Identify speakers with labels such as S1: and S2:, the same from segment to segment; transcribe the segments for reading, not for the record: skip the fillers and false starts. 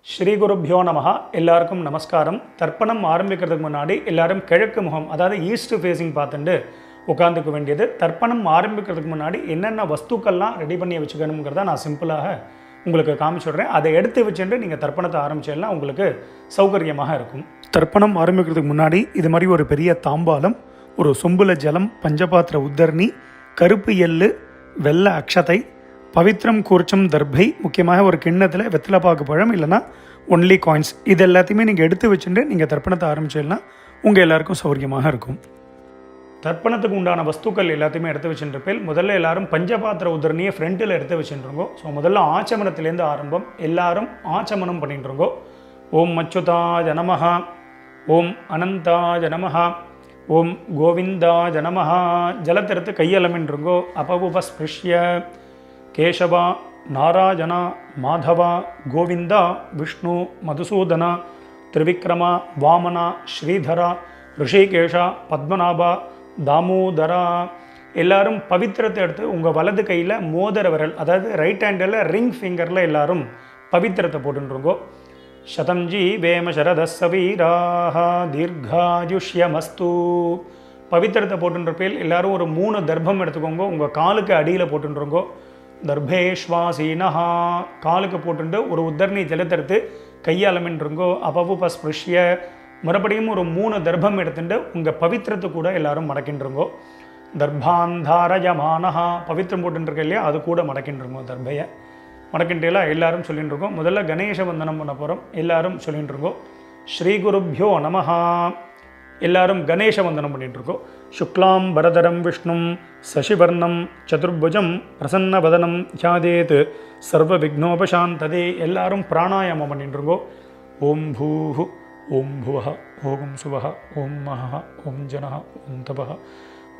S1: ஸ்ரீ குருப்யோ நமஹ. எல்லாருக்கும் நமஸ்காரம். தர்ப்பணம் ஆரம்பிக்கிறதுக்கு முன்னாடி எல்லாரும் கிழக்கு முகம், அதாவது ஈஸ்ட் ஃபேஸிங் பார்த்துட்டு உட்காந்துக்க வேண்டியது. தர்ப்பணம் ஆரம்பிக்கிறதுக்கு முன்னாடி என்னென்ன வஸ்துக்கள்லாம் ரெடி பண்ணி வச்சுக்கணுங்கிறத நான் சிம்பிளாக உங்களுக்கு காமிச்சுடுறேன். அதை எடுத்து வச்சுட்டு நீங்கள் தர்ப்பணத்தை ஆரம்பிச்சேன்னா உங்களுக்கு சௌகரியமாக இருக்கும். தர்ப்பணம் ஆரம்பிக்கிறதுக்கு முன்னாடி இது மாதிரி ஒரு பெரிய தாம்பாலம், ஒரு சொம்புல ஜலம், பஞ்சபாத்திர உத்தரணி, கருப்பு எள்ளு, வெள்ளை அக்ஷதை, பவித்ரம் கூர்ச்சம் தர்பை, முக்கியமாக ஒரு கிண்ணத்தில் வெத்தலைப்பாக்கு பழம் இல்லைனா ஒன்லி காயின்ஸ், இது எல்லாத்தையுமே நீங்கள் எடுத்து வச்சுட்டு நீங்கள் தர்ப்பணத்தை ஆரம்பிச்சிடலாம். உங்கள் எல்லாருக்கும் சௌகரியமாக இருக்கும். தர்ப்பணத்துக்கு உண்டான வஸ்துக்கள் எல்லாத்தையுமே எடுத்து வச்சுருப்பேன். முதல்ல எல்லாரும் பஞ்சபாத்திர உதரணியை ஃப்ரண்ட்டில் எடுத்து வச்சுருங்கோ. ஸோ முதல்ல ஆச்சமனத்திலேருந்து ஆரம்பம். எல்லாரும் ஆச்சமனம் பண்ணிட்டுருங்கோ. ஓம் அச்சுதாய நமஹ, ஓம் அனந்தாய நமஹ, ஓம் கோவிந்தாய நமஹ. ஜலத்திறத்து கையலமின்றுங்கோ. அபவுபஸ்பிருஷ்ய கேசவா நாராயணா மாதவா கோவிந்தா விஷ்ணு மதுசூதனா திரிவிக்ரமா வாமனா ஸ்ரீதரா ரிஷிகேஷா பத்மநாபா தாமோதரா. எல்லாரும் பவித்திரத்தை எடுத்து உங்கள் வலது கையில் மோதிர விரல், அதாவது ரைட் ஹேண்டில் ரிங் ஃபிங்கரில் எல்லாரும் பவித்திரத்தை போட்டுருங்கோ. சதம்ஜி வேம சரதசவீராக தீர்காயுஷ்யமஸ்து. பவித்திரத்தை போட்டுருப்பேல் எல்லாரும் ஒரு 3 தர்ப்பம் எடுத்துக்கோங்க. உங்கள் காலுக்கு அடியில் போட்டுருங்கோ. தர்பேஷ்வாசீனஹா, காலுக்கு போட்டுட்டு ஒரு உத்தரணி ஜலத்தெடுத்து கையாலமின்றுங்கோ. அபவுபஸ்பிருஷ்ய, மறுபடியும் ஒரு 3 தர்ப்பம் எடுத்துட்டு உங்கள் பவித்திரத்தை கூட எல்லாரும் மடக்கின்றுங்கோ. தர்பாந்தாரயமானஹா, பவித்திரம் போட்டுருக்க இல்லையா, அது கூட மடக்கின்றுங்கோ. தர்பையை மடக்கின்றலாம் எல்லாரும் சொல்லிட்டுருக்கோம். முதல்ல கணேச வந்தனம் பண்ண போகிறோம். எல்லாரும் சொல்லிட்டுருங்கோ. ஸ்ரீ குருப்யோ நமஹா. எல்லாரும் கணேச வந்தனம் பண்ணிட்டுருக்கோம். சுக்லாம் பரதரம் விஷ்ணும் சசிவர்ணம் சதுர்புஜம் பிரசன்னவதனம் தியாதேத் சர்வ விக்னோபசாந்ததே. எல்லாரும் பிராணாயாமம் பண்ணிட்டுருங்கோ. ஓம் பூஹு ஓம் புவஹ ஓம் சுவஹ ஓம் மஹ ஓம் ஜனஹ ஓம் தபஹ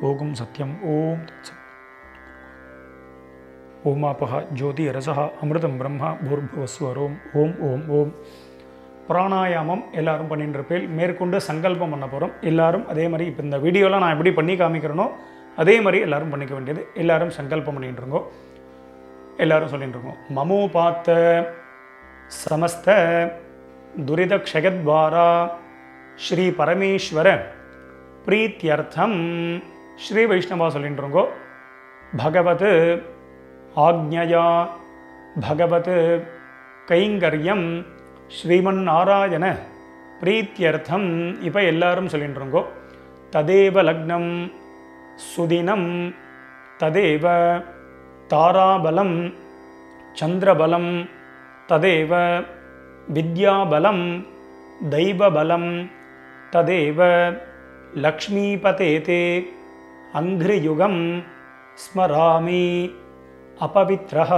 S1: ஓம் சத்யம் ஓம் தத்சத் ஓமாபஹ ஜோதி ரசஹ அமிர்தம் பிரம்மா பூர்புவஸ்வரோம் ஓம் ஓம் ஓம். பிராணாயாமம் எல்லாரும் பண்ணிட்டு இருப்பேன். மேற்கொண்டு சங்கல்பம் பண்ண போகிறோம். எல்லாரும் அதே மாதிரி இப்போ இந்த வீடியோலாம் நான் எப்படி பண்ணி காமிக்கிறேனோ அதே மாதிரி எல்லாரும் பண்ணிக்க வேண்டியது. எல்லாரும் சங்கல்பம் பண்ணிட்டு இருக்கோம். எல்லாரும் சொல்லிட்டு இருக்கோம். மமோபாத்த சமஸ்த துரித க்ஷயத்வாரா ஸ்ரீ பரமேஸ்வர பிரீத்தியர்த்தம். ஸ்ரீ வைஷ்ணவா சொல்லிட்டு இருக்கோம். பகவத் ஆக்ஞயா பகவத் கைங்கரியம் ஸ்ரீமன் நாராயண பிரீத்தியர்த்தம். இப்போ எல்லாரும் சொல்லிட்டுருங்கோ. ததேவ லக்னம் சுதினம் ததேவ தாராபலம் சந்திரபலம் ததேவ வித்யாபலம் தெய்வபலம் ததேவ லக்ஷ்மீபதேதே அங்கிரியுகம் ஸ்மராமி அபவித்ரஹ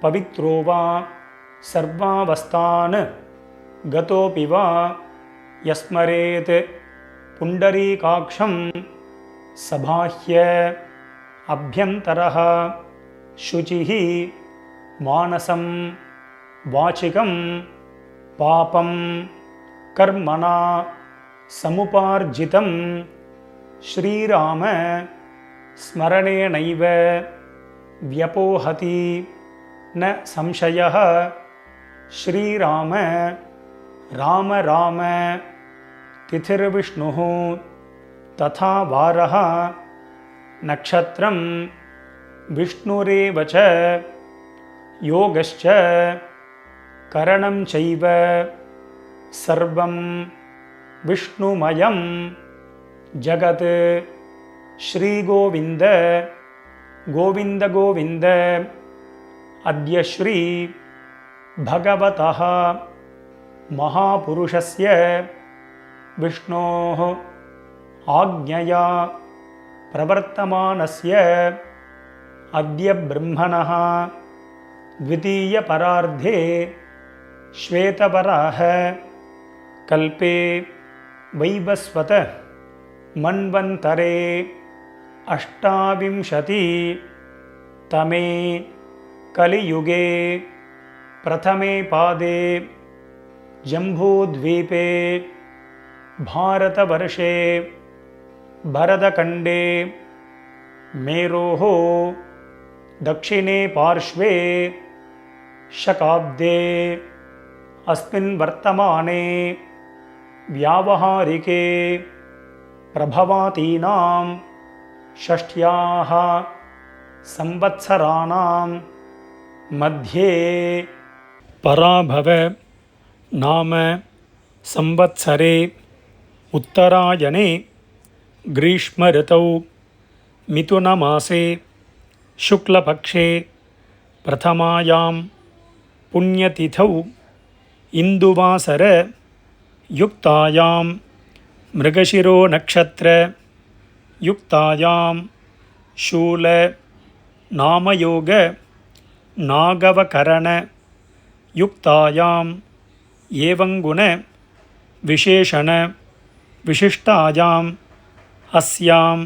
S1: பவித்ரோவா சர்வாவஸ்தான் கதோபி வா யஸ்மரேத் புண்டரீகாக்ஷம் சபாஹ்ய அப்யந்தரஹ சுசிஹி மானசம் வாச்சிகம் பாபம் கர்மணா சமுபார்ஜிதம் ஸ்ரீராம ஸ்மரணேனைவ வ்யபோஹதி ந சம்சயः. ஸ்ரீராம ராம ராம திதிர்விஷ்ணுः ததா வாரः நக்ஷத்ரம் விஷ்ணுரேவ ச யோகஸ்ச கரணம் சைவ சர்வம் விஷ்ணுமயம் ஜகத். ஸ்ரீகோவிந்த கோவிந்த கோவிந்த அத்ய ஸ்ரீ பகவதः மகாபுருஷஸ்ய விஷ்ணோः ஆக்ஞயா பிரவர்த்தமானஸ்ய அத்ய பிரம்மணः த்விதீய பரார்த்தே ஸ்வேதபராஹ கல்பே வைவஸ்வத மன்வந்தரே அஷ்டாவிம்சதி தமே கலியுகே பிரதமே பாதே ஜம்பூத்வீபே பாரதவர்ஷே பரதகண்டே மேரோஹோ दक्षिणे पार्श्वे शकाब्दे अस्मिन् वर्तमाने व्यावहारिके प्रभवातीनां षष्ट्याः संवत्सराणां मध्ये पराभव नाम संवत्सरे उत्तरायणे ग्रीष्म ऋतौ मिथुनमासे शुक्लपक्षे प्रथमायां पुण्यतिथौ इन्दुवासर युक्तायां मृगशिरो नक्षत्र युक्तायां शूल नामयोग नागवकरण युक्तायां एवंगुण विशेषण विशिष्टायां अस्यां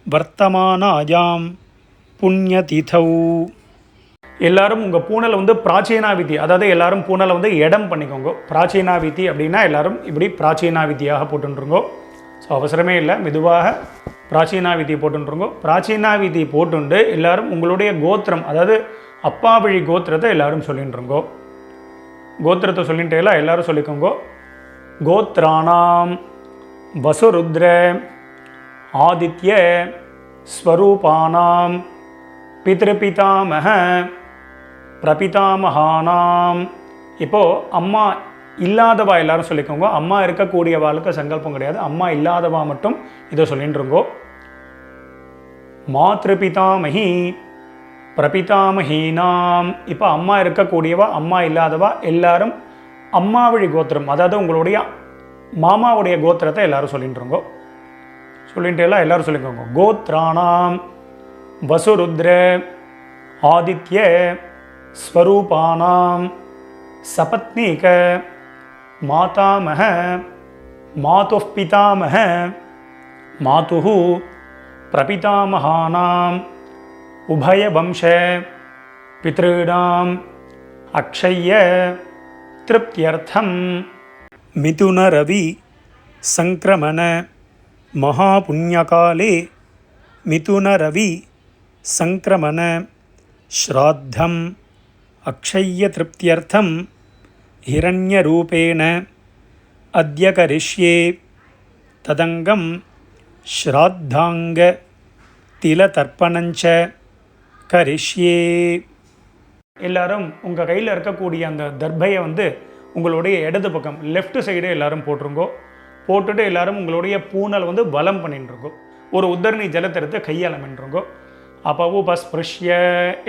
S1: वर्तमानायां पुण्यतिथौ. எல்லாரும் உங்கள் பூனலை வந்து பிராச்சீனாவிதி, அதாவது எல்லாரும் பூனலை வந்து இடம் பண்ணிக்கோங்க. பிராச்சீனாவிதி அப்படின்னா எல்லாரும் இப்படி பிராச்சீனாவிதியாக போட்டுருங்கோ. ஸோ அவசரமே இல்லை, மெதுவாக பிராச்சீனாவிதி போட்டுருங்கோ. பிராச்சீனாவிதி போட்டுண்டு எல்லாரும் உங்களுடைய கோத்திரம், அதாவது அப்பா வழி கோத்திரத்தை எல்லாரும் சொல்லிட்டுருங்கோ. கோத்திரத்தை சொல்லிட்டேலாம் எல்லாரும் சொல்லிக்கோங்க. கோத்ராணாம் வசுருத்ர ஆதித்ய ஸ்வரூபானாம் பித்ருபிதாமக பிரபிதாமகானாம். இப்போது அம்மா இல்லாதவா எல்லாரும் சொல்லிக்கோங்க. அம்மா இருக்கக்கூடியவாளுக்கு சங்கல்பம் கிடையாது, அம்மா இல்லாதவா மட்டும் இதை சொல்லிட்டுருங்கோ. மாத்ருபிதாமகி பிரபிதாமகீனாம். இப்போ அம்மா இருக்கக்கூடியவா அம்மா இல்லாதவா எல்லாரும் அம்மா வழி கோத்திரம், அதாவது உங்களுடைய மாமாவுடைய கோத்திரத்தை எல்லாரும் சொல்லிட்டுருங்கோ. சொல்லிட்டு எல்லாம் எல்லாரும் சொல்லிக்கோங்க. கோத்ராணாம் வசுருத்ர ஆதித்ய ஸ்வரூபானாம் சபத்னீக மாதாமக மாதுः பிதாமக மாதுः பிரபிதாமகானாம் உபயவம்ச பித்ருணாம் அக்ஷய்ய திருப்தியர்த்தம் மிதுனரவி சங்கிரமண महापुण्यकाले मिथुनरवि संक्रमण श्राद्धम् अक्षय्यतृप्त्यर्थं हिरण्यरूपेण अद्य करिष्ये तदंगं श्राद्धांग तिलतर्पणञ्च करिष्ये. எல்லாரும் உங்கள் கையில் இருக்கக்கூடிய அந்த தர்பையை வந்து உங்களுடைய இடது பக்கம் லெஃப்ட் சைடு எல்லாரும் போட்டுருங்கோ. போட்டுட்டு எல்லாரும் உங்களுடைய பூனல் வந்து வலம் பண்ணிட்டுருக்கோம். ஒரு உத்தரணி ஜலத்தை எடுத்து கையாளமின்றிருங்கோ. அப்போ உபஸ்பிருஷ்ய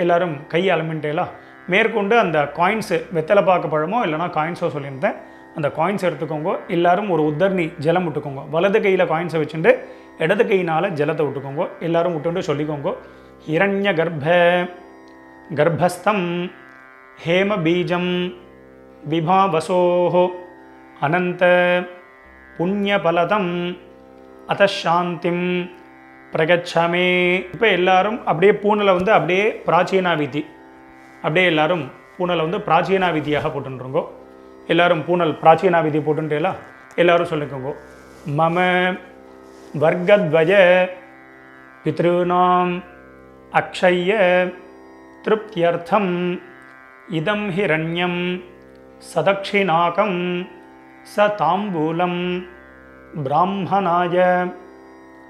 S1: எல்லாரும் கையாளமின்ட்டேலாம் மேற்கொண்டு அந்த காயின்ஸு வெத்தலை பார்க்க பழமோ இல்லைனா காயின்ஸோ சொல்லியிருந்தேன், அந்த காயின்ஸை எடுத்துக்கோங்க. எல்லாரும் ஒரு உத்தரணி ஜலம் விட்டுக்கோங்க. வலது கையில் காயின்ஸை வச்சுட்டு இடது கையினால் ஜலத்தை விட்டுக்கோங்க. எல்லாரும் விட்டுட்டு சொல்லிக்கோங்க. ஹிரண்ய கர்ப்பஸ்தம் ஹேம பீஜம் விபாவசோஹோ அனந்த புண்ணியபலதம் அதசாந்திம் பிரகச்சமே. இப்போ எல்லாரும் அப்படியே பூனலை வந்து அப்படியே பிராச்சீனாவிதி, அப்படியே எல்லாரும் பூனலை வந்து பிராச்சீனாவிதியாக போட்டுருங்கோ. எல்லாரும் பூனல் பிராச்சீனாவிதி போட்டுட்டேலாம் எல்லாரும் சொல்லிக்கோங்க. மம வர்க்கத்வய பித்ருணாம் அக்ஷய்ய திருப்தியர்த்தம் இதம் ஹிரண்யம் சதக்ஷிணாகம் ச தாம்பூலம் பிராமணாய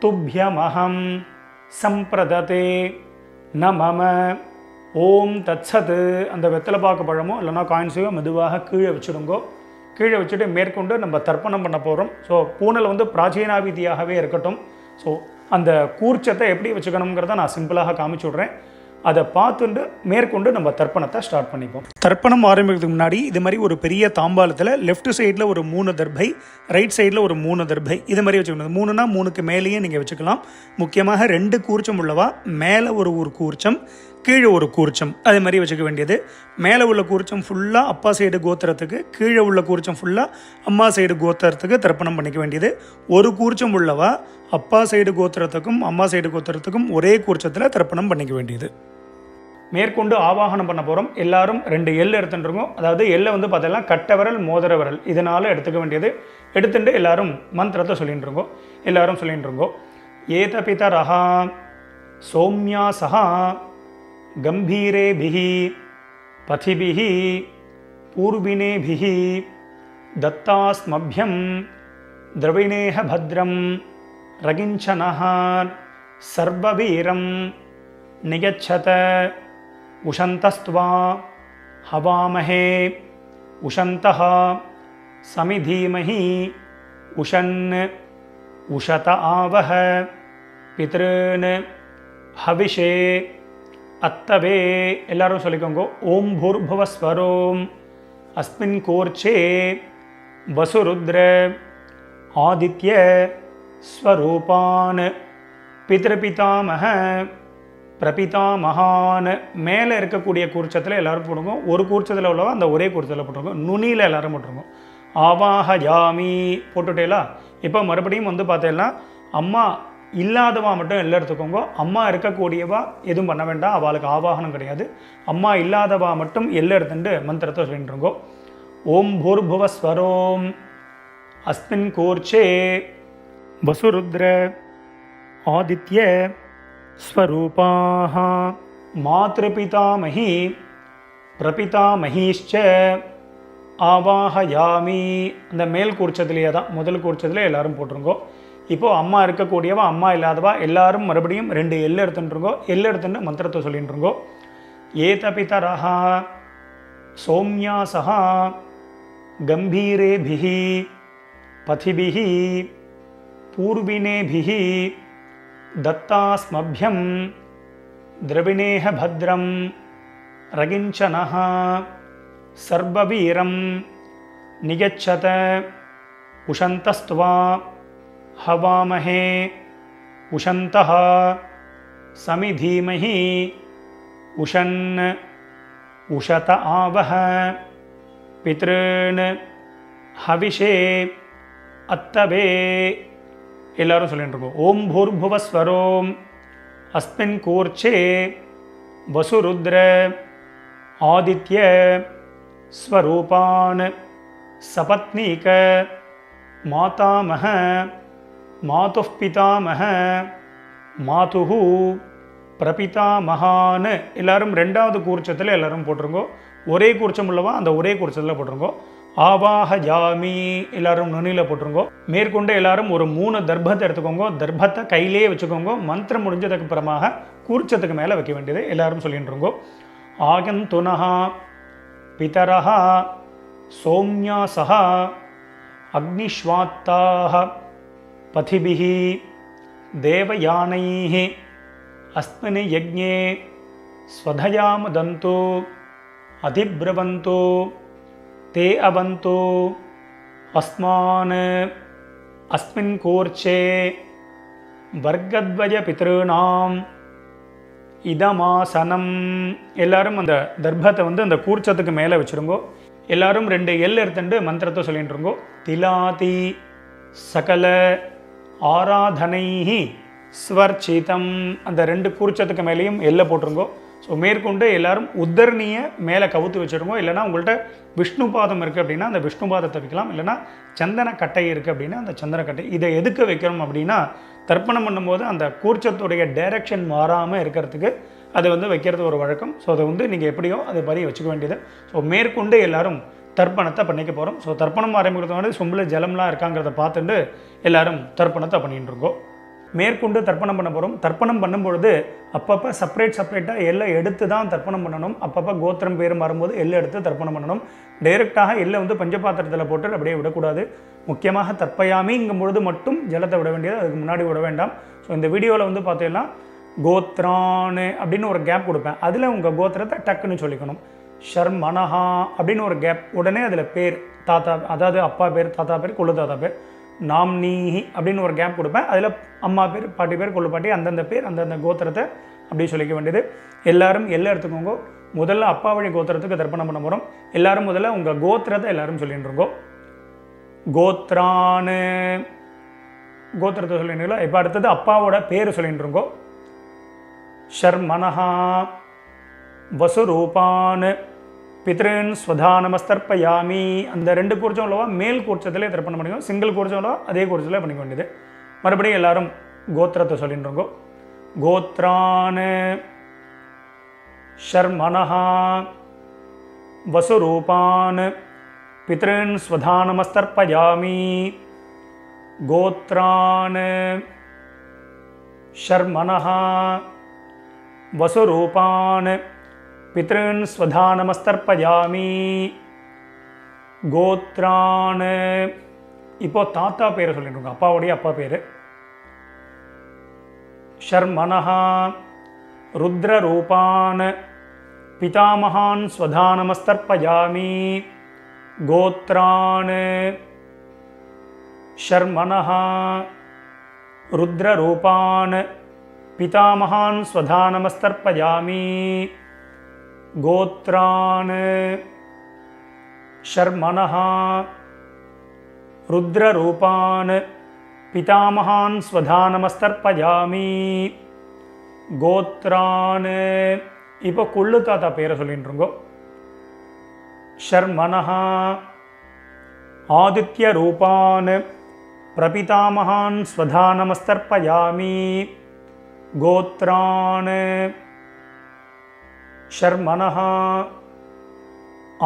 S1: துப்யமஹம் சம்பிரததே ந மம ஓம் தத்சத். அந்த வெத்தலை பாக்கு பழமோ இல்லைனா காயின்ஸையோ மெதுவாக கீழே வச்சுடுங்கோ. கீழே வச்சுட்டு மேற்கொண்டு நம்ம தர்ப்பணம் பண்ண போகிறோம். ஸோ பூனல் வந்து பிராச்சீனாவிதியாகவே இருக்கட்டும். ஸோ அந்த கூர்ச்சத்தை எப்படி வச்சுக்கணுங்கிறத நான் சிம்பிளாக காமிச்சு விட்றேன். அதை பார்த்துட்டு மேற்கொண்டு நம்ம தர்ப்பணத்தை ஸ்டார்ட் பண்ணிப்போம். தர்ப்பணம் ஆரம்பிக்கிறதுக்கு முன்னாடி இது மாதிரி ஒரு பெரிய தாம்பாலத்தில் லெஃப்ட் சைடில் ஒரு 3 தர்பை, ரைட் சைடில் ஒரு 3 தர்பை, இது மாதிரி வச்சுக்கணும். 3னா 3க்கு மேலேயே நீங்கள் வச்சுக்கலாம். முக்கியமாக 2 கூர்ச்சம் உள்ளவா மேலே ஒரு கூர்ச்சம், கீழே ஒரு கூர்ச்சம், அது மாதிரி வச்சுக்க வேண்டியது. மேலே உள்ள கூர்ச்சம் ஃபுல்லாக அப்பா சைடு கோத்திரத்துக்கு, கீழே உள்ள கூர்ச்சம் ஃபுல்லாக அம்மா சைடு கோத்திரத்துக்கு தர்ப்பணம் பண்ணிக்க வேண்டியது. ஒரு கூர்ச்சம் உள்ளவா அப்பா சைடு கோத்திரத்துக்கும் அம்மா சைடு கோத்திரத்துக்கும் ஒரே கூர்ச்சத்தில் தர்ப்பணம் பண்ணிக்க வேண்டியது. மேற்கொண்டு ஆவாகனம் பண்ண போகிறோம். எல்லாரும் 2 எள் எடுத்துட்டுருக்கோம். அதாவது எள்ளை வந்து பார்த்தீங்கன்னா கட்டை விரல் மோதிர விரல் இதனால் எடுத்துக்க வேண்டியது. எடுத்துட்டு எல்லாரும் மந்திரத்தை சொல்லிட்டு இருக்கோம். எல்லாரும் சொல்லிட்டு இருக்கோம். ஏத பிதரஹா சௌமியா சஹா கம்பீரேபிஹி பதிபிஹி पूर्विनेभिः दत्तास्मभ्यं द्रविणेह भद्रं रगिञ्चनः सर्ववीरं नियच्छत उशन्तस्त्वा हवामहे उशन्तः समिधीमहि उशन् उशत आवह पितॄन् हविषे अत्तवे எல்லாரும் சொல்லிக்கோங்க. ஓம் பூர்புவஸ்வரோம் அஸ்மின் கோர்ச்சே வசுருத்ர ஆதித்ய ஸ்வரூபான் பித்ருபிதாமக பிரபிதாமகான். மேலே இருக்கக்கூடிய கூர்ச்சத்தில் எல்லாரும் போடுங்க. ஒரு கூர்ச்சத்தில் உள்ளவா அந்த ஒரே கூர்ச்சத்தில் போட்டுருங்க. நுனியில் எல்லாரும் போட்டுருங்க. ஆவாஹயாமி போட்டுட்டேலா. இப்போ மறுபடியும் வந்து பார்த்தேன்னா அம்மா இல்லாதவா மட்டும் எல்லாம் எடுத்துக்கோங்க. அம்மா இருக்கக்கூடியவா எதுவும் பண்ண வேண்டாம், அவளுக்கு ஆவாகனம் கிடையாது. அம்மா இல்லாதவா மட்டும் எல்லாம் எடுத்துட்டு மந்திரத்தை சொல்லிட்டுருங்கோ. ஓம் பூர்புவஸ்வரோம் அஸ்மின் கோர்ச்சே வசுருத்ர ஆதித்ய ஸ்வரூபாः மாத்ருபிதாமஹி பிரபிதாமஹீஷ்ச ஆவாஹயாமி. அந்த மேல் கூர்ச்சத்திலேயே தான், முதல் கூர்ச்சத்திலே எல்லாரும் போட்டுருங்கோ. இப்போது அம்மா இருக்கக்கூடியவா அம்மா இல்லாதவா எல்லாரும் மறுபடியும் 2 எள்ளு எடுத்துட்டுருங்கோ. எள்ளு எடுத்துட்டு மந்திரத்தை சொல்லிட்டுருங்கோ. ஏதபிதரஹா சௌம்யாசஹா கம்பீரேபிஹி பதிபிஹி பூர்வினேபிஹி தத்தாஸ்மப்யம் திரவிணேஹ பத்ரம் ரகிஞ்சனஹ சர்வவீரம் நியச்சத உஷந்தஸ்த்வா हवामहे उशन्तः समिधीमहि उशन् उशत आवह पितॄन् हविषे अत्तवे எல்லாரும் சொல்லிட்டு இருக்கோம். ஓம் பூர்புவஸ்வரோம் அஸ்மின் கூர்ச்சே வசுருத்ர ஆதித்ய ஸ்வரூபான் சபத்னீக மாதாமஹ மாதுः பிதாமஹ மாதுஹு பிரபிதாமகான். எல்லாரும் 2வது கூர்ச்சத்தில் எல்லாரும் போட்டுருங்கோ. ஒரே கூர்ச்சம் உள்ளவா அந்த ஒரே கூர்ச்சத்தில் போட்டுருங்கோ. ஆவாஹயாமி எல்லாரும் நுனியில் போட்டுருங்கோ. மேற்கொண்டு எல்லாரும் ஒரு 3 தர்பத்தை எடுத்துக்கோங்க. தர்பத்தை கையிலே வச்சுக்கோங்க. மந்திரம் முடிஞ்சதுக்கு அப்புறமாக கூர்ச்சத்துக்கு மேலே வைக்க வேண்டியது எல்லாரும் சொல்லிட்டுருங்கோ. ஆகந்துனஹா பிதரஹா சௌம்யாசஹா அக்னிஷ்வாத்தாः पथिभिः देवयानैः अस्मिन् यज्ञे स्वधयामदन्तु अधिब्रवन्तु ते अवन्तु अस्मान् अस्मिन् कोर्चे वर्गद्वय पितॄणाम् இதமாசனம். எல்லாரும் அந்த தர்பத்தை வந்து அந்த கூர்ச்சத்துக்கு மேலே வச்சுருங்கோ. எல்லாரும் 2 எள் எடுத்துட்டு மந்திரத்தை சொல்லிட்டு இருங்கோ. திலாதி சகல ஆராதனைஹி ஸ்வர்ச்சிதம். அந்த 2 கூர்ச்சத்துக்கு மேலேயும் எல்லை போட்டுருங்கோ. ஸோ மேற்கொண்டு எல்லாரும் உத்தரணியை மேலே கவுத்து வச்சுருங்கோ. இல்லைனா உங்கள்கிட்ட விஷ்ணு பாதம் இருக்குது அப்படின்னா அந்த விஷ்ணு பாதத்தை வைக்கலாம். இல்லைனா சந்தன கட்டை இருக்குது அப்படின்னா அந்த சந்தன கட்டை. இதை எதுக்கு வைக்கிறோம் அப்படின்னா தர்ப்பணம் பண்ணும்போது அந்த கூர்ச்சத்துடைய டைரக்ஷன் மாறாமல் இருக்கிறதுக்கு அது வந்து வைக்கிறது ஒரு வழக்கம். ஸோ அதை வந்து நீங்கள் எப்படியோ அதை பற்றி வச்சுக்க வேண்டியது. ஸோ மேற்கொண்டு எல்லாரும் தர்ப்பணத்தை பண்ணிக்க போகிறோம். ஸோ தர்ப்பணம் ஆரம்பிக்கிறது வந்து சொம்பில் ஜலம்லாம் இருக்காங்கிறத பார்த்துட்டு எல்லாரும் தர்ப்பணத்தை பண்ணிட்டு இருக்கோம். மேற்கொண்டு தர்ப்பணம் பண்ண போகிறோம். தர்ப்பணம் பண்ணும்பொழுது அப்பப்போ செப்பரேட்டாக எல்லாம் எடுத்து தான் தர்ப்பணம் பண்ணணும். அப்பப்போ கோத்திரம் பேர் மாறும்போது எல்லாம் எடுத்து தர்ப்பணம் பண்ணணும். டைரெக்டாக எல்லாம் வந்து பஞ்சபாத்திரத்தில் போட்டு அப்படியே விடக்கூடாது. முக்கியமாக தர்ப்பயாமிங்கும் பொழுது மட்டும் ஜலத்தை விட வேண்டியது, அதுக்கு முன்னாடி விட வேண்டாம். ஸோ இந்த வீடியோவில் வந்து பார்த்தீங்கன்னா கோத்ரான்னு அப்படின்னு ஒரு கேப் கொடுப்பேன். அதில் உங்கள் கோத்திரத்தை டக்குன்னு சொல்லிக்கணும். ஷர்மனஹா அப்படின்னு ஒரு கேப், உடனே அதில் பேர் தாத்தா, அதாவது அப்பா பேர், தாத்தா பேர், கொள்ளு தாத்தா பேர். நாம்னீஹி அப்படின்னு ஒரு கேப் கொடுப்பேன். அதில் அம்மா பேர், பாட்டி பேர், கொள்ளு பாட்டி, அந்தந்த பேர், அந்தந்த கோத்திரத்தை அப்படி சொல்லிக்க வேண்டியது. எல்லாரும் எல்லாம் எடுத்துக்கோங்க. முதல்ல அப்பா வழி கோத்திரத்துக்கு தர்ப்பணம் பண்ண போகிறோம். எல்லாரும் முதல்ல உங்கள் கோத்திரத்தை எல்லாரும் சொல்லிட்டு இருக்கோம். கோத்ரான்னு கோத்திரத்தை சொல்லிட்டுங்களா. இப்போ அடுத்தது அப்பாவோட பேர் சொல்லிட்டு இருக்கோம். ஷர்மனஹா வசுரூபான் பித்ருன் ஸ்வதானமஸ்தர்ப்பயாமி. அந்த 2 கூர்ச்சம் உள்ளவா மேல் கூர்ச்சத்திலே தர்ப்பணம் பண்ணிக்கோ. சிங்கிள் கூர்ச்சம் உள்ளவா அதே கூர்ச்சத்தில் பண்ணிக்க வேண்டியது. மறுபடியும் எல்லாரும் கோத்திரத்தை சொல்லிட்டுருங்கோ. கோத்ரான் ஷர்மனஹா वसुरूपान् पितॄन् स्वधानमस्तर्पयामि गोत्रान् शर्मणः वसुरूपान् पितॄन् स्वधानमस्तर्पयामि गोत्रान् இப்போ தாத்தா பேரை சொல்லிட்டு அப்பாவுடைய அப்பா பேர் शर्मणः रुद्ररूपान् पितामहान् स्वधानमस्तर्पयामि गोत्रान् शर्मणः रुद्ररूपान् पितामहान् स्वधानमस्तर्पयामि गोत्रान् शर्मणः रुद्ररूपान् पितामहान् स्वधानमस्तर्पयामि गोत्रान् இப்போ கொள்ளு தாத்தா பேரை சொல்லிட்டுருங்கோ शर्मणः आदित्यरूपान् प्रपितामहान् स्वधानमस्तर्पयामि गोत्रान् शर्मणः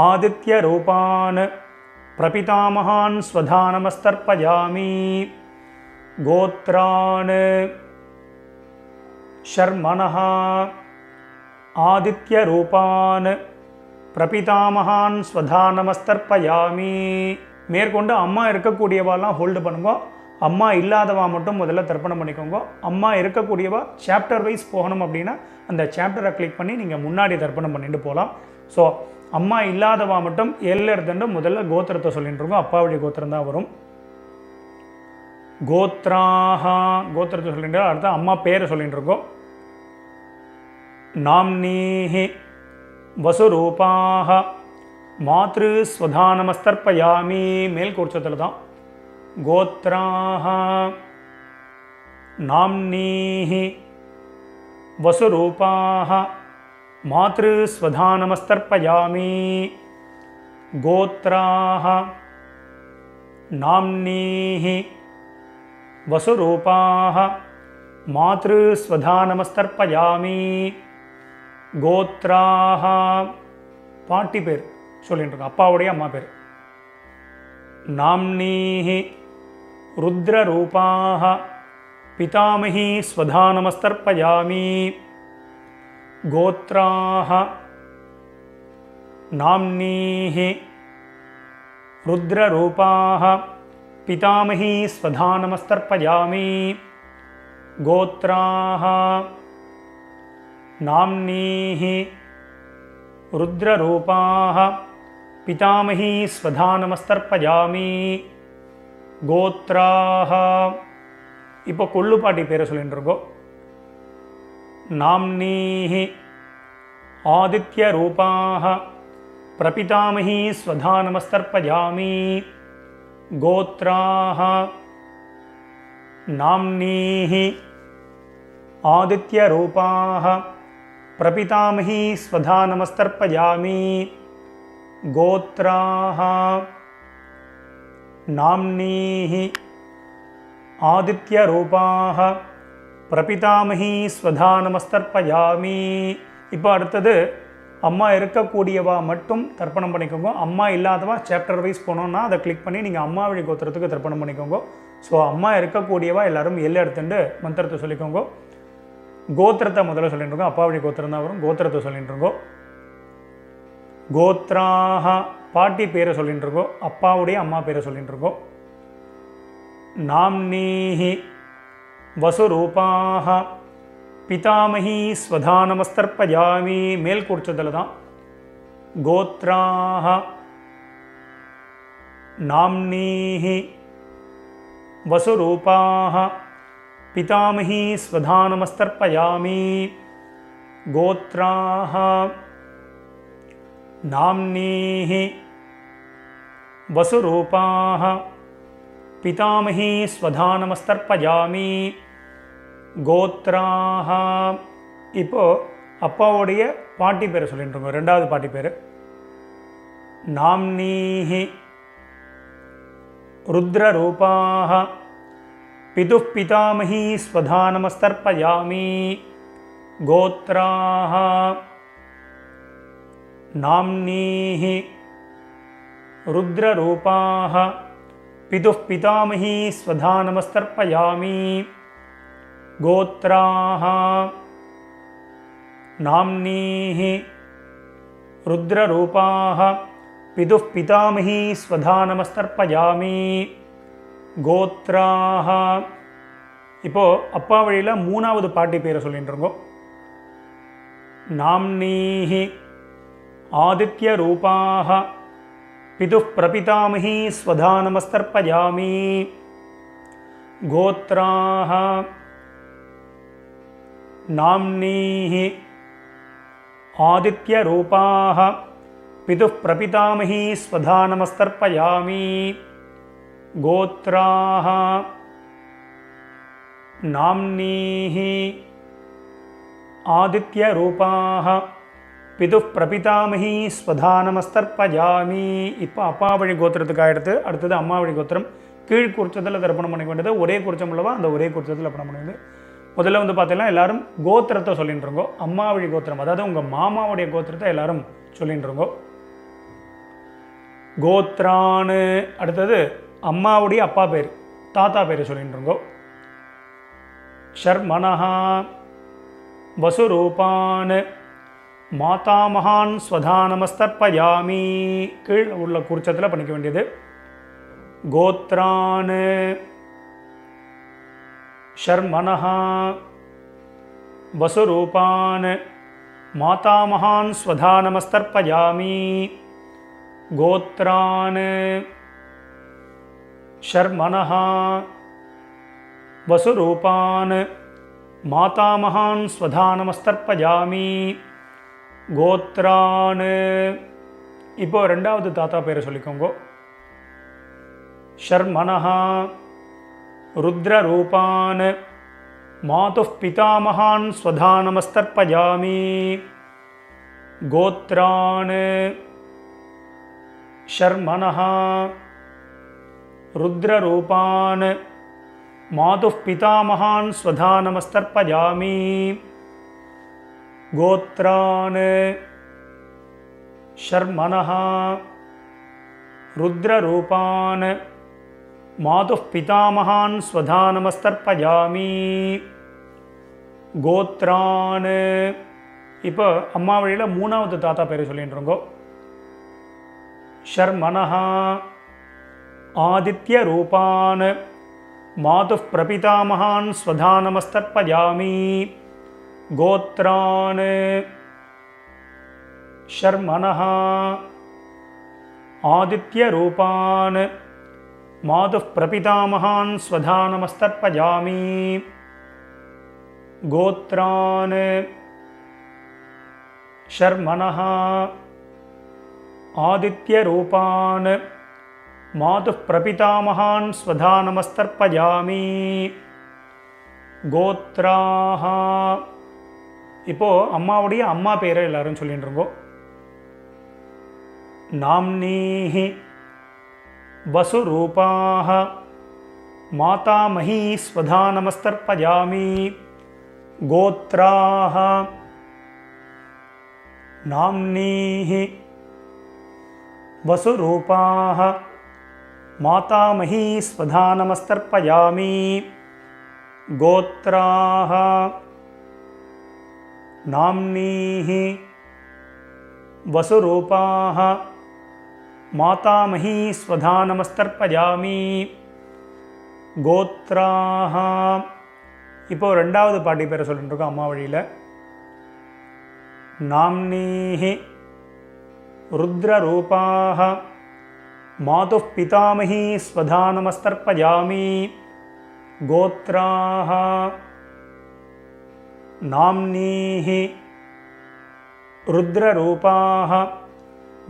S1: आदित्यरूपान् प्रपितामहान् स्वधानमस्तर्पयामि गोत्रान् शर्मणः आदित्यरूपान् प्रपितामहान् स्वधानमस्तर्पयामि மேற்கொண்டு அம்மா இருக்கக்கூடியவாலாம் ஹோல்டு பண்ணுங்க. அம்மா இல்லாதவா மட்டும் முதல்ல தர்ப்பணம் பண்ணிக்கோங்க. அம்மா இருக்கக்கூடியவா சாப்டர் வைஸ் போகணும் அப்படின்னா அந்த சாப்டரை கிளிக் பண்ணி நீங்கள் முன்னாடி தர்ப்பணம் பண்ணிட்டு போகலாம். ஸோ அம்மா இல்லாதவா மட்டும் எல்லர்தண்டு முதல்ல கோத்திரத்தை சொல்லிட்டு இருக்கோம். அப்பாவுடைய கோத்திரம் தான் வரும். கோத்ராஹா கோத்திரத்தை சொல்லிட்டு அடுத்த அம்மா பேரை சொல்லிட்டு இருக்கோம். நாம்னீஹி வசுரூபாஹ மாத்ரு ஸ்வதானமஸ்தர்ப்பயாமி மேல் கூர்ச்சத்தில் தான். கோத்ராஹ நாம்னீஹி வசுரூபாஹ மாத்ரு ஸ்வதானமஸ்தர்ப்பயாமி கோத்ராஹ நாம்னீஹி वसुरूपाः मातृस्वधानमस्तर्पयामि गोत्राः பாட்டி பேர் சொல்லிட்டு இருக்கோம். அப்பாவுடைய அம்மா பேர். नाम्नीः रुद्ररूपाः पितामही स्वधानमस्तर्पयामि गोत्राः नाम्नीः रुद्ररूपाः पितामही स्वधानमस्तर्पयामि गोत्राः नाम्नीः रुद्ररूपाः पितामही स्वधानमस्तर्पयामि गोत्राः இப்போ கொள்ளு பாட்டி பேரை சொல்லிட்டு இருக்கோம். नाम्नीः आदित्यरूपाः प्रपितामही स्वधानमस्तर्पयामि गोत्राः नाम्नीः आदित्यरूपाः प्रपितामही स्वधानमस्तर्पयामि गोत्राः नाम्नीः आदित्यरूपाः प्रपितामही स्वधानमस्तर्पयामि இப்போ அடுத்தது அம்மா இருக்கக்கூடியவா மட்டும் தர்ப்பணம் பண்ணிக்கோங்க. அம்மா இல்லாதவா சாப்டர் வைஸ் போனோன்னா அதை கிளிக் பண்ணி நீங்கள் அம்மா வழி கோத்திரத்துக்கு தர்ப்பணம் பண்ணிக்கோங்க. ஸோ அம்மா இருக்கக்கூடியவா எல்லாரும் எல்லை எடுத்துட்டு மந்திரத்தை சொல்லிக்கோங்க. கோத்திரத்தை முதல்ல சொல்லிட்டு இருக்கோம். அப்பா வழி கோத்திரம் தான் வரும். கோத்திரத்தை சொல்லிட்டு இருக்கோம். கோத்ராஹ பாட்டி பேரை சொல்லிட்டு இருக்கோம். அப்பாவுடைய அம்மா பேரை சொல்லிட்டு இருக்கோம். நாம்னீஹி வசுரூபாஹ पितामही स्वधानमस्तर्पयामि மேல் கூர்ச்சத்தில் தான். கோத்ராஹ நாம்னீஹி வசுரூபாஹ पितामही स्वधानमस्तर्पयामि गोत्राः नाम्नीः वसुरूपाः पितामही स्वधानमस्तर्पयामि गोत्राः இப்போ அப்பாவுடைய பாட்டி பேரை சொல்லிட்டு இருக்கோம். ரெண்டாவது பாட்டி பேர் நாம்னீஹி रुद्ररूपाः पितुः पितामही स्वधानमस्तर्पयामि गोत्राः नाम्नीः रुद्ररूपाः पितुः पितामही स्वधा नमस्तर्पयामि गोत्राः नाम्नीः रुद्ररूपाः पितुः पितामही स्वधा नमस्तर्पयामि गोत्राः இப்போ அப்பா வழியில் மூணாவது பாட்டி பேரை சொல்லிட்டுருங்கோ. நாம்னீஹி ஆதித்ய ரூபாக பிதுः பிரபிதாமஹி ஸ்வதா நமஸ்தர்ப்பயாமி கோத்ராः நாம்னீஹி ஆதித்ய ரூபாக பிதுः பிரபிதாமஹி ஸ்வதா நமஸ்தர்ப்பயாமி கோத்ராः नाम्नीः आदित्यरूपाः पितुः प्रपितामही स्वधा नमस्तर्पयामि. இப்போ அப்பா வழி கோத்திரத்துக்கு எடுத்து அடுத்தது அம்மா வழி கோத்திரம். கீழ் குறிச்சத்தில் தர்ப்பணம் பண்ணிக்க வேண்டியது ஒரே குறிச்சம் உள்ளவா அந்த ஒரே குறிச்சத்தில் தர்ப்பணம் பண்ணியது. முதல்ல பார்த்தீங்கன்னா எல்லாரும் கோத்திரத்தை சொல்லிட்டு இருக்கோம். அம்மா வழி கோத்திரம் அதாவது உங்கள் மாமாவுடைய கோத்திரத்தை எல்லாரும் சொல்லிட்டு இருக்கோம். கோத்ரான்னு அடுத்தது அம்மாவுடைய அப்பா பேர் தாத்தா பேர் சொல்லிட்டு இருக்கோம். शर्मणः वसुरूपान् मातामहान् स्वधा नमस्तर्पयामि. கீழ் உள்ள குறிச்சத்தில் பண்ணிக்க வேண்டியது. கோத்ரான் शर्मणः वसुरूपान् मातामहान् स्वधा नमस्तर्पयामि गोत्रान् शर्मणः वसुरूपान् मातामहान् स्वधा नमस्तर्पयामि गोत्रान्. இப்போ ரெண்டாவது தாத்தா பேரை சொல்லிக்கோங்க. शर्मणः रुद्ररूपान् मातुः पितामहान् स्वधा नमस्तर्पयामि गोत्रान् शर्मणः रुद्ररूपान् मातुः पितामहान् स्वधा नमस्तर्पयामि गोत्रान् शर्मणः रुद्ररूपान् मातुः पितामहान् स्वधा नमस्तर्पयामि गोत्रान्. இப்போ அம்மா வழியில் மூணாவது தாத்தா பேர் சொல்லிட்டு இருக்கோம். शर्मणः आदित्यरूपान् मातुः प्रपितामहान् स्वधा नमस्तर्पयामि गोत्रान् शर्मणः आदित्यरूपान् मातुः प्रपितामहान् स्वधा नमस्तर्पयामि गोत्रान् शर्मणः आदित्यरूपान् मातुः प्रपितामहान् स्वधा नमस्तर्पयामि गोत्राः. இப்போ அம்மாவுடைய அம்மா பேரை எல்லாரும் சொல்லிட்டு இருக்கோம். नाम्नीः वसुरूपाः मातामही स्वधा नमस्तर्पयामि गोत्राः नाम्नीः वसुरूपाः मातामही स्वधा नमस्तर्पयामि गोत्राः नाम्नीः वसुरूपाः मातामही स्वधा नमस्तर्पयामि गोत्राः. இப்போ ரெண்டாவது பாட்டி பேரை சொல்லிட்டு இருக்கோம் அம்மா வழியில். नाम्नीः रुद्ररूपाः मातुः पितामही स्वधा नमस्तर्पयामि गोत्राः नाम्नीः रुद्ररूपाः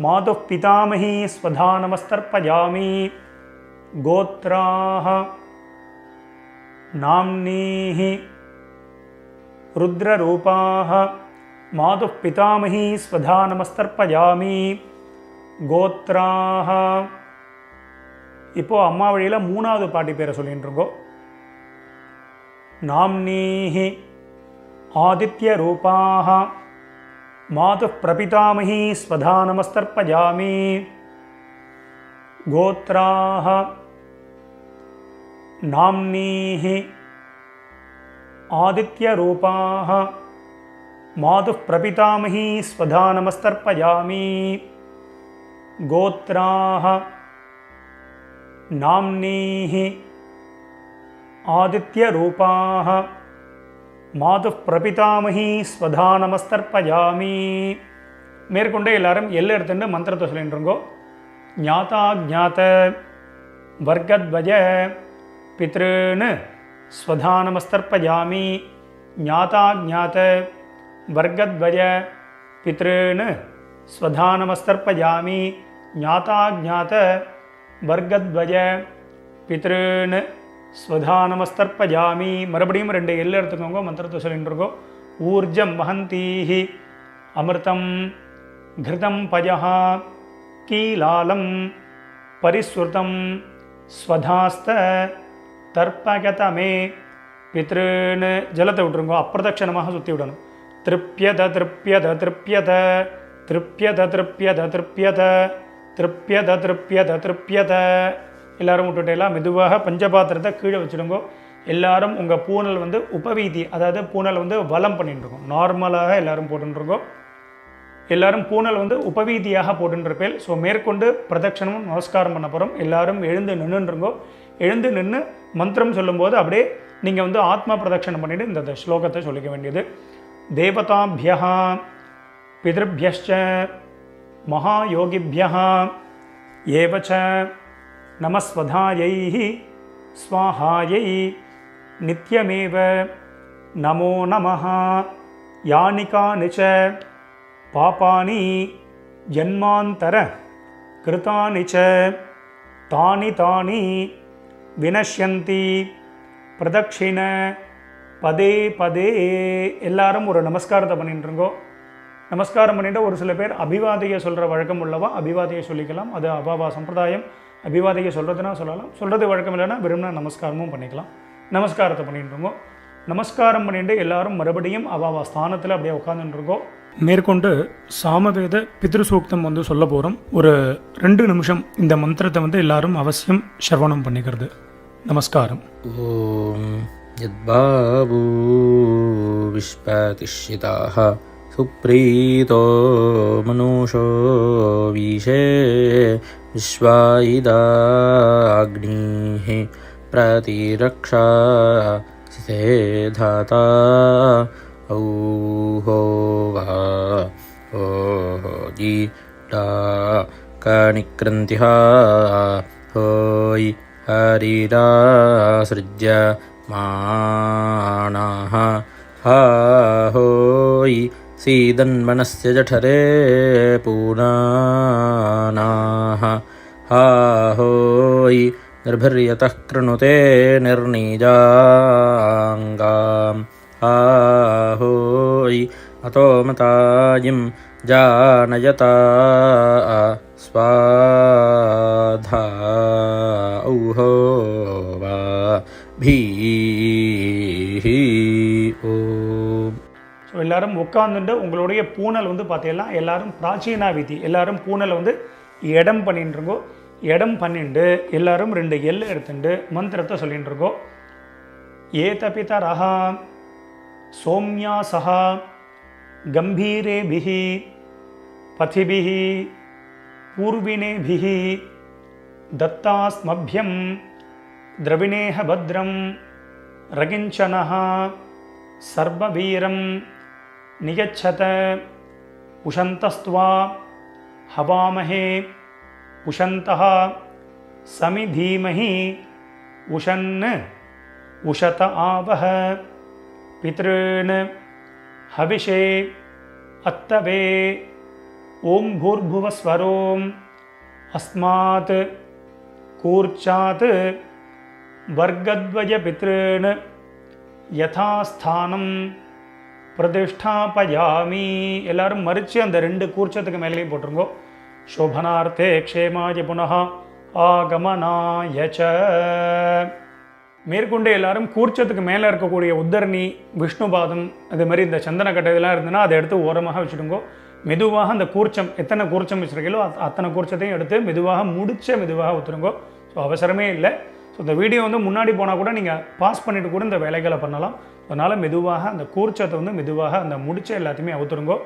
S1: मातुः पितामही स्वधा नमस्तर्पयामि गोत्राः नाम्नीः रुद्ररूपाः मातुः पितामही स्वधा नमस्तर्पयामि गोत्राः. இப்போ அம்மா வழியில் மூணாவது பாட்டி பேரை சொல்லிட்டு இருக்கோம். नाम्नीः आदित्यरूपाः मातुः प्रपितामही स्वधा नमस्तर्पयामि गोत्राः नाम्नीः आदित्यरूपाः मातुः प्रपितामही स्वधा नमस्तर्पयामि गोत्राः नाम्नीः आदित्यरूपाः मातुः प्रपितामही स्वधा नमस्तर्पयामि மேற்கொண்டு எல்லாரும் எல்லை எடுத்துட்டு மந்திரத்தை சொல்லிட்டுருங்கோ. ஞாதா ஜாத வர்க்கத்வய பித்ருன்னு ஸ்வதா நமஸ்தர்ப்பயாமி. ஞாதா ஜாத வர்க்கத்வய பித்ருன்னு ஸ்வதா நமஸ்தர்ப்பயாமி. ஞாதா ஜாத வர்க்கத்வய பித்ருன்னு ஸ்வதா நமஸ்தர்ப்பயாமி. மறுபடியும் 2 எல்லை எடுத்துக்கோங்க, மந்திரத்தை சொல்லிட்டுருக்கோம். ஊர்ஜம் வஹந்தீஹி அமிர்தம் கிருதம் பஜஹ கீலாலம் பரிஸ்ருதம் ஸ்வதாஸ்த தர்ப்பகதமே பித்ருன்னு ஜலத்தை விட்டுருங்க. அப்பிரதட்சணமாக சுற்றி விடணும். திருப்யத திருப்யத திருப்யத திருப்யத திருப்யத திருப்யத திருப்யத திருப்யத திருப்யத. எல்லாரும் விட்டுட்டேலாம் மெதுவாக பஞ்சபாத்திரத்தை கீழே வச்சுடுங்க. எல்லாரும் உங்கள் பூனல் வந்து உபவீதி, அதாவது பூனல் வந்து வலம் பண்ணிட்டுருக்கோம். நார்மலாக எல்லாரும் போட்டுருக்கோம். எல்லாரும் பூனல் வந்து உபவீதியாக போட்டுருப்பேன். ஸோ மேற்கொண்டு பிரதட்சணமும் நமஸ்காரம் பண்ண போகிறோம். எல்லாரும் எழுந்து நின்றுருங்கோ. எழுந்து நின்று மந்திரம் சொல்லும்போது அப்படியே நீங்கள் வந்து ஆத்மா பிரதட்சணம் பண்ணிவிட்டு இந்த ஸ்லோகத்தை சொல்லிக்க வேண்டியது. தேவதாபியா பிதృभ्यश्च மகாயோகிभ्यः ஏவச்ச நமஸ்வதாயை ஸ்வாஹாயை நித்யமேவ நமோ நமः. யானிகானி ச பாபானி ஜன்மாந்தர கிருதானி ச தானி தானி வினஷ்யந்தி பிரதட்சிண பதே பதே. எல்லாரும் ஒரு நமஸ்காரத்தை பண்ணிட்டுருங்கோ. நமஸ்காரம் பண்ணிட்டு ஒரு சில பேர் அபிவாதையை சொல்கிற வழக்கம் உள்ளவா அபிவாதையை சொல்லிக்கலாம். அது அபாவா சம்பிரதாயம். அபிவாதையை சொல்கிறதுனா சொல்லலாம், சொல்கிறது வழக்கம் இல்லைன்னா விரும்பினா நமஸ்காரமும் பண்ணிக்கலாம். நமஸ்காரத்தை பண்ணிட்டுருங்கோ. நமஸ்காரம் பண்ணிட்டு எல்லாரும் மறுபடியும் அவாவா ஸ்தானத்தில் அப்படியே உட்காந்துட்டுருக்கோம். மேற்கொண்டு சாமவேத பித்ருசூக்தம் வந்து சொல்ல போகிறோம். ஒரு 2 நிமிஷம் இந்த மந்திரத்தை வந்து எல்லாரும் அவசியம் ஸ்ரவணம் பண்ணிக்கிறது. நமஸ்காரம்.
S2: ஓம் யத்பாபு விஸ்வதிஷ்யிதாஹ சுப்ரீதோ மனுஷோ வீஷே விஸ்வாயிதாக்னிஹி பிரதிரக்ஷா சிதே தாதா ஔஹோ வா ஓஹோ ஜீடா கணிக்ரந்திஹா ஹோய் ஹரிராஸ்ருஜ்ய மாணாஹ ஹோய் சீதன்மனஸ்ய ஜఠரே பூனானாஹ ஹோய் நிர்பிர்யதः க்ருணுதே நிர்ணீஜாங்காம் ஹோய் அதோ மதாயிம் ஜானயதா ஸ்வாதா ஔஹோ வா பீஹி ஓம்.
S1: ஸோ எல்லாரும் உட்காந்துட்டு உங்களுடைய பூனல் வந்து பார்த்தீங்கன்னா எல்லாரும் பிராச்சீனா விதி, எல்லாரும் பூனலை வந்து இடம் பண்ணிட்டுருங்கோ. இடம் பண்ணிட்டு எல்லாரும் 2 எல்லை எடுத்துட்டு மந்திரத்தை சொல்லிட்டு இருக்கோம். ஏதபிதரஹ சோம்யாசஹ கம்பீரேபிஹி பதிபிஹி பூர்வினேபிஹி தத்தாஸ்மभ्यं द्रविणेह भद्रं रगिञ्चनः सर्ववीरं नियच्छत उशन्तस्त्वा हवामहे उशन्तः समिधीमहि उशन् उशत आवह पितॄन् हविषे अत्तवे ओं भूर्भुवस्वरों अस्मात् कूर्चात् वर्गद्वय पितॄन् यथास्थानं பிரதிஷ்டாபயாமி. எல்லாரும் மறித்து அந்த 2 கூர்ச்சத்துக்கு மேலேயும் போட்டுருங்கோ. சோபனார்த்தே க்ஷேமாய புனः ஆகமனாய ச. மேற்கொண்டு எல்லாரும் கூர்ச்சத்துக்கு மேலே இருக்கக்கூடிய உத்தரணி, விஷ்ணுபாதம், அது மாதிரி இந்த சந்தனக்கட்டை இதெல்லாம் இருந்ததுன்னா அதை எடுத்து ஓரமாக வச்சுடுங்கோ. மெதுவாக அந்த கூர்ச்சம், எத்தனை கூர்ச்சம் வச்சுருக்கீங்களோ அத்தனை கூர்ச்சத்தையும் எடுத்து மெதுவாக ஊற்றுருங்கோ. ஸோ அவசரமே இல்லை. ஸோ இந்த வீடியோ வந்து முன்னாடி போனால் கூட நீங்கள் பாஸ் பண்ணிவிட்டு கூட இந்த வேலைகளை பண்ணலாம். அதனால் மெதுவாக அந்த கூர்ச்சத்தை வந்து மெதுவாக அந்த முடிச்ச எல்லாத்தையுமே அவுத்துருங்கோ.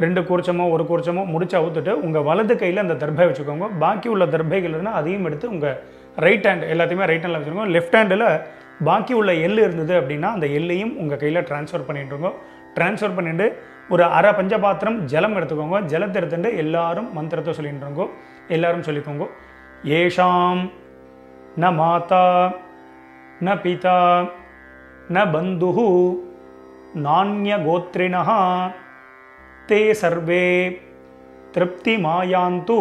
S1: 2 கூர்ச்சமோ 1 கூர்ச்சமோ முடிச்சு அவுத்துட்டு உங்கள் வலது கையில் அந்த தர்பை வச்சுக்கோங்க. பாக்கி உள்ள தர்பைகள் இருந்தால் அதையும் எடுத்து உங்கள் ரைட் ஹேண்ட் எல்லாத்தையுமே ரைட் ஹேண்டில் வச்சுருக்கோம். லெஃப்ட் ஹேண்டில் பாக்கி உள்ள எள்ளு இருந்தது அப்படின்னா அந்த எல்லையும் உங்கள் கையில் ட்ரான்ஸ்ஃபர் பண்ணிட்டுருங்க. ட்ரான்ஸ்ஃபர் பண்ணிவிட்டு ஒரு அரை பஞ்சபாத்திரம் ஜலம் எடுத்துக்கோங்க. ஜலத்தை எடுத்துட்டு எல்லாரும் மந்திரத்தை சொல்லிட்டுருங்கோ. எல்லாரும் சொல்லிக்கோங்க. ஏஷாம் ந மாதா ந பிதா ந பந்துஹு நான்ய கோத்ரிணஹ தே சர்வே திருப்தி மாயாந்து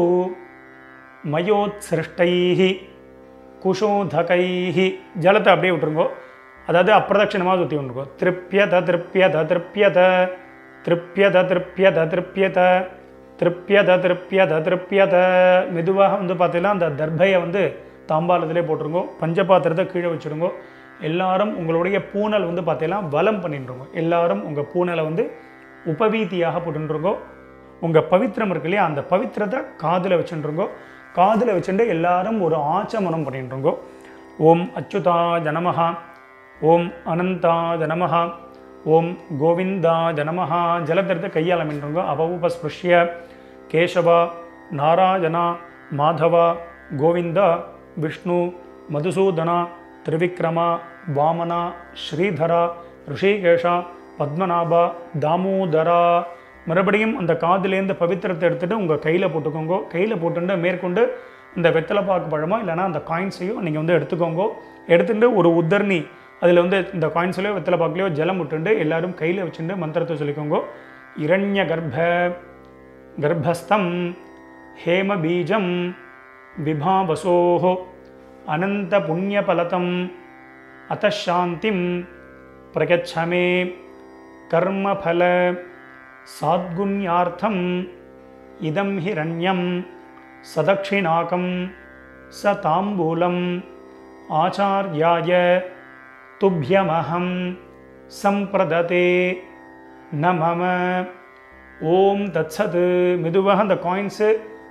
S1: மயோத்சிருஷ்டைஹி குஷோதகைஹி. ஜலத்தை அப்படியே விட்டுருங்கோ. அதாவது அப்பிரதட்சிணமாக சுற்றி விட்டுருங்கோ. திருப்யத திருப்யத திருப்யத திருப்யத திருப்யத திருப்யத திருப்யத திருப்யத திருப்யத. மெதுவாக வந்து பார்த்தீங்கன்னா அந்த தர்பையை வந்து தாம்பாளத்திலே போட்டுருங்கோ. பஞ்சபாத்திரத்தை கீழே வச்சுருங்கோ. எல்லாரும் உங்களுடைய பூனல் வந்து பார்த்தீங்கன்னா வலம் பண்ணிட்டுருங்கோ. எல்லாரும் உங்கள் பூனலை வந்து உபவீதியாக போட்டுருங்கோ. உங்கள் பவித்திரம் இருக்கு இல்லையா, அந்த பவித்திரத்தை காதில் வச்சுருங்கோ. காதில் வச்சுட்டு எல்லாரும் ஒரு ஆச்சமனம் பண்ணிட்டுருங்கோ. ஓம் அச்சுதாய நமஹ, ஓம் அனந்தாய நமஹ, ஓம் கோவிந்தாய நமஹ. ஜலத்திரத்தை கையால் மின்றுங்கோ. அவவுபஸ்பிருஷ்ய கேசவா நாராயணா மாதவா கோவிந்தா விஷ்ணு மதுசூதனா திரிவிக்ரமா வாமனா ஸ்ரீதரா ரிஷிகேஷா பத்மநாபா தாமோதரா. மறுபடியும் அந்த காதிலேருந்து பவித்திரத்தை எடுத்துகிட்டு உங்கள் கையில் போட்டுக்கோங்க. கையில் போட்டுட்டு மேற்கொண்டு இந்த வெத்தலைப்பாக்கு பழமோ இல்லைனா அந்த காயின்ஸையும் நீங்கள் வந்து எடுத்துக்கோங்க. எடுத்துகிட்டு ஒரு உத்தர்ணி அதில் வந்து இந்த காயின்ஸ்லையோ வெத்தலைப்பாக்குலையோ ஜலம் விட்டுண்டு எல்லாரும் கையில் வச்சுட்டு மந்திரத்தை சொல்லிக்கோங்க. இரண்ய கர்ப்பஸ்தம் ஹேம பீஜம் விபாவசோஹோ அனந்த புண்ணியபலதம் அத்தசாந்திம் பிரகச்சமே கர்மபல சாத்குண்யார்த்தம் இதம் ஹிரண்யம் சதக்ஷிணாகம் ச தாம்பூலம் ஆச்சார்யாய துப்யமஹம் சம்பிரததே நமம. ஓம் தத்சத். மெதுவாக அந்த காயின்ஸு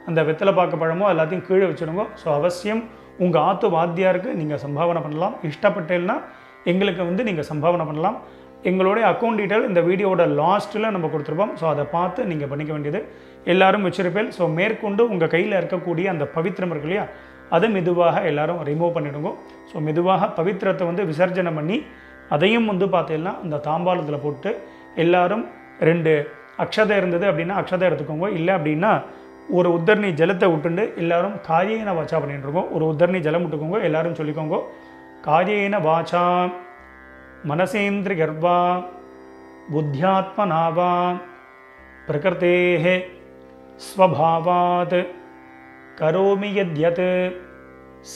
S1: அந்த வெத்தலைப்பாக்கு பழமோ எல்லாத்தையும் கீழே வச்சுடுங்க. ஸோ அவசியம் உங்கள் ஆத்து வாத்தியாருக்கு நீங்கள் சம்பாவனை பண்ணலாம். இஷ்டப்பட்டேன்னா எங்களுக்கு வந்து நீங்கள் சம்பாவனை பண்ணலாம். எங்களுடைய அக்கௌண்ட் டீட்டெயில் இந்த வீடியோட லாஸ்ட்டில் நம்ம கொடுத்துருப்போம். ஸோ அதை பார்த்து நீங்கள் பண்ணிக்க வேண்டியது. எல்லோரும் வச்சிருப்பேன். ஸோ மேற்கொண்டு உங்கள் கையில் இருக்கக்கூடிய அந்த பவித்திரம் இருக்கு இல்லையா, அதை மெதுவாக எல்லோரும் ரிமூவ் பண்ணிவிடுங்க. ஸோ மெதுவாக பவித்திரத்தை வந்து விசர்ஜனம் பண்ணி அதையும் வந்து பார்த்தீங்கன்னா அந்த தாம்பாளத்தில் போட்டு எல்லாரும் 2 அக்ஷதை இருந்தது அப்படின்னா அக்ஷதை எடுத்துக்கோங்க. இல்லை அப்படின்னா ஒரு உத்தரணி ஜலத்தை விட்டுண்டு எல்லாரும் காயேன வாச்சா பண்ணிட்டு இருக்கோம். ஒரு உத்தரணி ஜலம் விட்டுக்கோங்க. எல்லாரும் சொல்லிக்கோங்க. காயேன வாச்சா மனசேந்திரி கர்வா புத்தியாத்மனாவா பிரகிருதேஹே ஸ்வபாவாத் கரோமி யத்யத்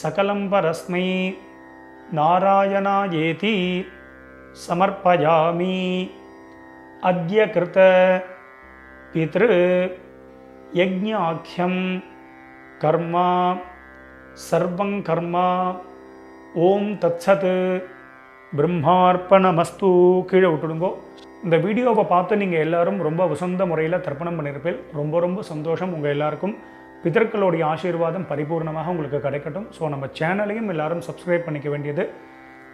S1: சகலம் பரஸ்மை நாராயணாயேதி சமர்ப்பயாமி. அத்ய கிருத பித்ரு யஜ்ஞாக்யம் கர்மா சர்வங் கர்மா. ஓம் தத்சத். பிரம்மார்ப்பணமஸ்து. கீழே விட்டுடுங்கோ. இந்த வீடியோவை பார்த்து நீங்கள் எல்லாரும் ரொம்ப வசந்த முறையில் தர்ப்பணம் பண்ணியிருப்பேன். ரொம்ப ரொம்ப சந்தோஷம். உங்கள் எல்லாருக்கும் பிதர்களுடைய ஆசீர்வாதம் பரிபூர்ணமாக உங்களுக்கு கிடைக்கட்டும். ஸோ நம்ம சேனலையும் எல்லாரும் சப்ஸ்கிரைப் பண்ணிக்க வேண்டியது.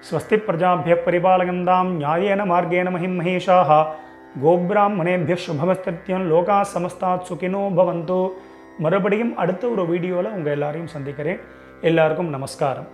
S1: ஸ்வஸ்தி பிரஜாபிய பரிபாலகந்தாம் நியாயேன மார்கேன மஹிம் மகேஷாஹ கோப்ராஹ்மணேபிய சுபமஸ்தத்யம் லோகா சமஸ்தாத் சுகினோ பவந்தோ. மறுபடியும் அடுத்த ஒரு வீடியோவில் உங்கள் எல்லாரையும் சந்திக்கிறேன். எல்லாருக்கும் நமஸ்காரம்.